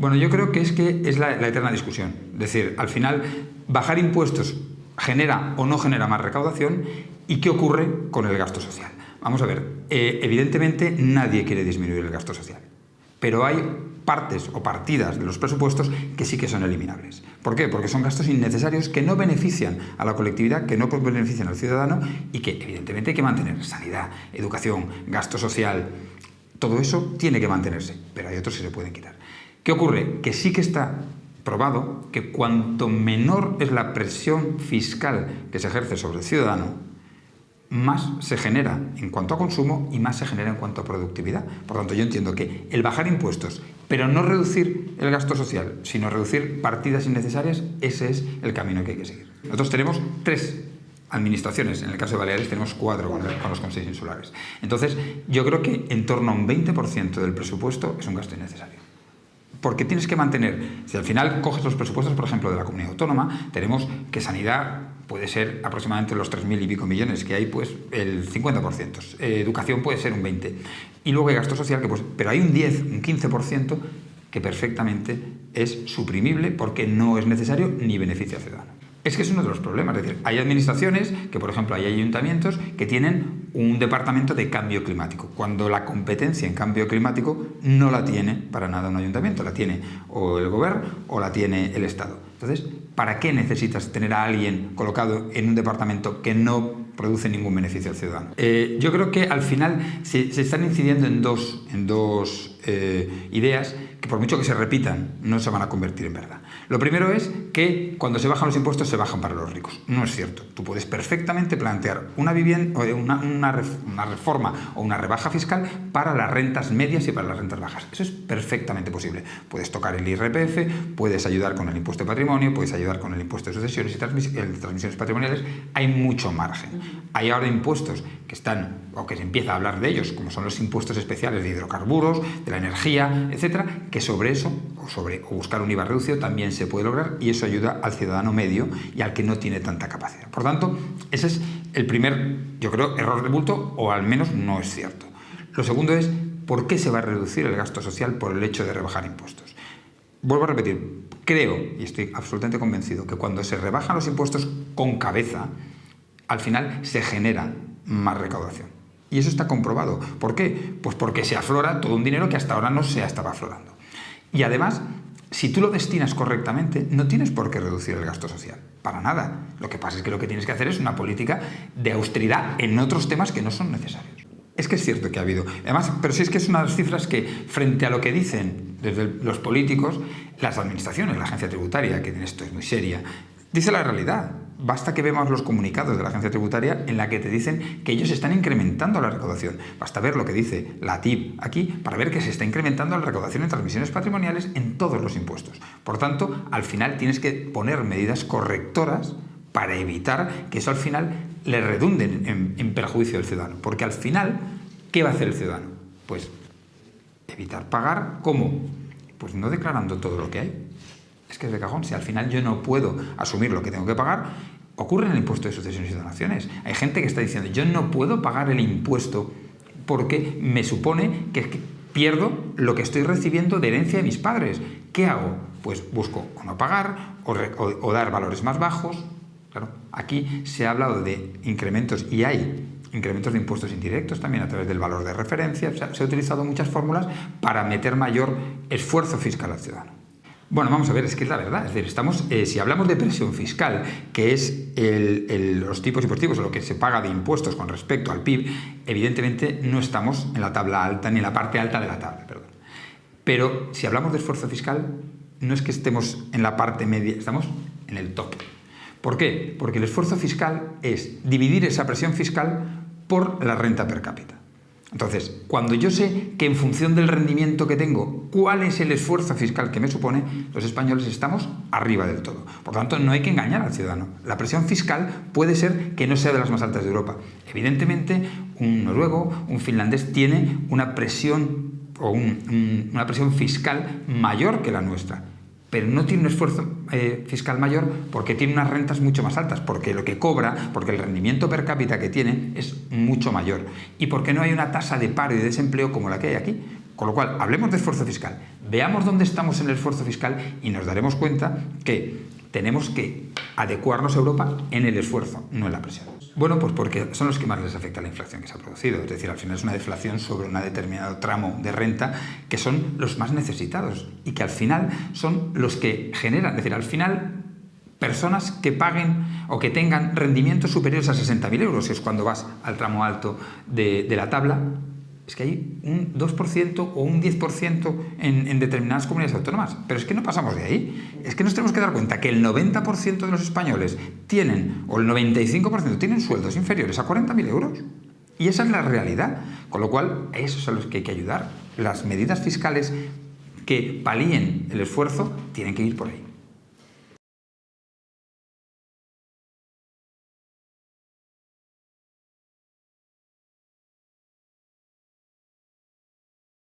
Bueno, yo creo que es la eterna discusión. Es decir, al final, bajar impuestos genera o no genera más recaudación, ¿y qué ocurre con el gasto social? Vamos a ver, evidentemente nadie quiere disminuir el gasto social, pero hay partes o partidas de los presupuestos que sí que son eliminables. ¿Por qué? Porque son gastos innecesarios que no benefician a la colectividad, que no benefician al ciudadano y que evidentemente hay que mantener. Sanidad, educación, gasto social, todo eso tiene que mantenerse, pero hay otros que se pueden quitar. ¿Qué ocurre? Que sí que está probado que cuanto menor es la presión fiscal que se ejerce sobre el ciudadano, más se genera en cuanto a consumo y más se genera en cuanto a productividad. Por tanto, yo entiendo que el bajar impuestos, pero no reducir el gasto social, sino reducir partidas innecesarias, ese es el camino que hay que seguir. Nosotros tenemos 3 administraciones, en el caso de Baleares tenemos 4 con los consejos insulares. Entonces, yo creo que en torno a un 20% del presupuesto es un gasto innecesario. Porque tienes que mantener, si al final coges los presupuestos, por ejemplo, de la comunidad autónoma, tenemos que sanidad puede ser aproximadamente los 3.000 y pico millones que hay, pues el 50%. Educación puede ser un 20%. Y luego hay gasto social, que pues, pero hay un 10, un 15% que perfectamente es suprimible porque no es necesario ni beneficia al ciudadano. Es que es uno de los problemas, es decir, hay administraciones que, por ejemplo, hay ayuntamientos que tienen un departamento de cambio climático, cuando la competencia en cambio climático no la tiene para nada un ayuntamiento, la tiene o el gobierno o la tiene el Estado. Entonces, ¿para qué necesitas tener a alguien colocado en un departamento que no produce ningún beneficio al ciudadano? Yo creo que al final se están incidiendo en dos ideas que por mucho que se repitan no se van a convertir en verdad. Lo primero es que cuando se bajan los impuestos se bajan para los ricos. No es cierto. Tú puedes perfectamente plantear una reforma o una rebaja fiscal para las rentas medias y para las rentas bajas. Eso es perfectamente posible. Puedes tocar el IRPF, puedes ayudar con el impuesto de patrimonio, puedes ayudar con el impuesto de sucesiones y transmisiones patrimoniales. Hay mucho margen. Hay ahora impuestos que están, o que se empieza a hablar de ellos, como son los impuestos especiales de hidrocarburos, de la energía, etcétera, que sobre eso, o buscar un IVA reducido, también se puede lograr, y eso ayuda al ciudadano medio y al que no tiene tanta capacidad. Por tanto, ese es el primer, yo creo, error de bulto, o al menos no es cierto. Lo segundo es, ¿por qué se va a reducir el gasto social por el hecho de rebajar impuestos? Vuelvo a repetir, creo, y estoy absolutamente convencido, que cuando se rebajan los impuestos con cabeza, al final se genera más recaudación. Y eso está comprobado. ¿Por qué? Pues porque se aflora todo un dinero que hasta ahora no se estaba aflorando. Y además, si tú lo destinas correctamente, no tienes por qué reducir el gasto social. Para nada. Lo que pasa es que lo que tienes que hacer es una política de austeridad en otros temas que no son necesarios. Es que es cierto que ha habido. Además, pero sí es que es una de las cifras que, frente a lo que dicen desde los políticos, las administraciones, la agencia tributaria, que en esto es muy seria, dice la realidad. Basta que veamos los comunicados de la agencia tributaria en la que te dicen que ellos están incrementando la recaudación. Basta ver lo que dice la ATIP aquí para ver que se está incrementando la recaudación en transmisiones patrimoniales en todos los impuestos. Por tanto, al final tienes que poner medidas correctoras para evitar que eso al final le redunden en perjuicio del ciudadano. Porque al final, ¿qué va a hacer el ciudadano? Pues evitar pagar. ¿Cómo? Pues no declarando todo lo que hay. Es que es de cajón. Si al final yo no puedo asumir lo que tengo que pagar, ocurre en el impuesto de sucesiones y donaciones. Hay gente que está diciendo, yo no puedo pagar el impuesto porque me supone que pierdo lo que estoy recibiendo de herencia de mis padres. ¿Qué hago? Pues busco o no pagar o dar valores más bajos. Claro, aquí se ha hablado de incrementos y hay incrementos de impuestos indirectos también a través del valor de referencia. O sea, se han utilizado muchas fórmulas para meter mayor esfuerzo fiscal al ciudadano. Bueno, vamos a ver, es que es la verdad. Es decir, si hablamos de presión fiscal, que es los tipos impositivos o lo que se paga de impuestos con respecto al PIB, evidentemente no estamos en la tabla alta ni en la parte alta de la tabla, perdón. Pero si hablamos de esfuerzo fiscal, no es que estemos en la parte media, estamos en el top. ¿Por qué? Porque el esfuerzo fiscal es dividir esa presión fiscal por la renta per cápita. Entonces, cuando yo sé que en función del rendimiento que tengo, cuál es el esfuerzo fiscal que me supone, los españoles estamos arriba del todo. Por tanto, no hay que engañar al ciudadano. La presión fiscal puede ser que no sea de las más altas de Europa. Evidentemente, un noruego, un finlandés tiene una presión o una presión fiscal mayor que la nuestra, pero no tiene un esfuerzo fiscal mayor porque tiene unas rentas mucho más altas, porque lo que cobra, porque el rendimiento per cápita que tiene es mucho mayor y porque no hay una tasa de paro y de desempleo como la que hay aquí, Con lo cual, hablemos de esfuerzo fiscal, veamos dónde estamos en el esfuerzo fiscal y nos daremos cuenta que tenemos que adecuarnos a Europa en el esfuerzo, no en la presión. Bueno, pues porque son los que más les afecta la inflación que se ha producido. Es decir, al final es una deflación sobre un determinado tramo de renta que son los más necesitados y que al final son los que generan. Es decir, al final, personas que paguen o que tengan rendimientos superiores a 60.000 euros, que es cuando vas al tramo alto de la tabla, es que hay un 2% o un 10% en determinadas comunidades autónomas. Pero es que no pasamos de ahí. Es que nos tenemos que dar cuenta que el 90% de los españoles tienen, o el 95% tienen sueldos inferiores a 40.000 euros. Y esa es la realidad. Con lo cual, a esos a los que hay que ayudar. Las medidas fiscales que palíen el esfuerzo tienen que ir por ahí.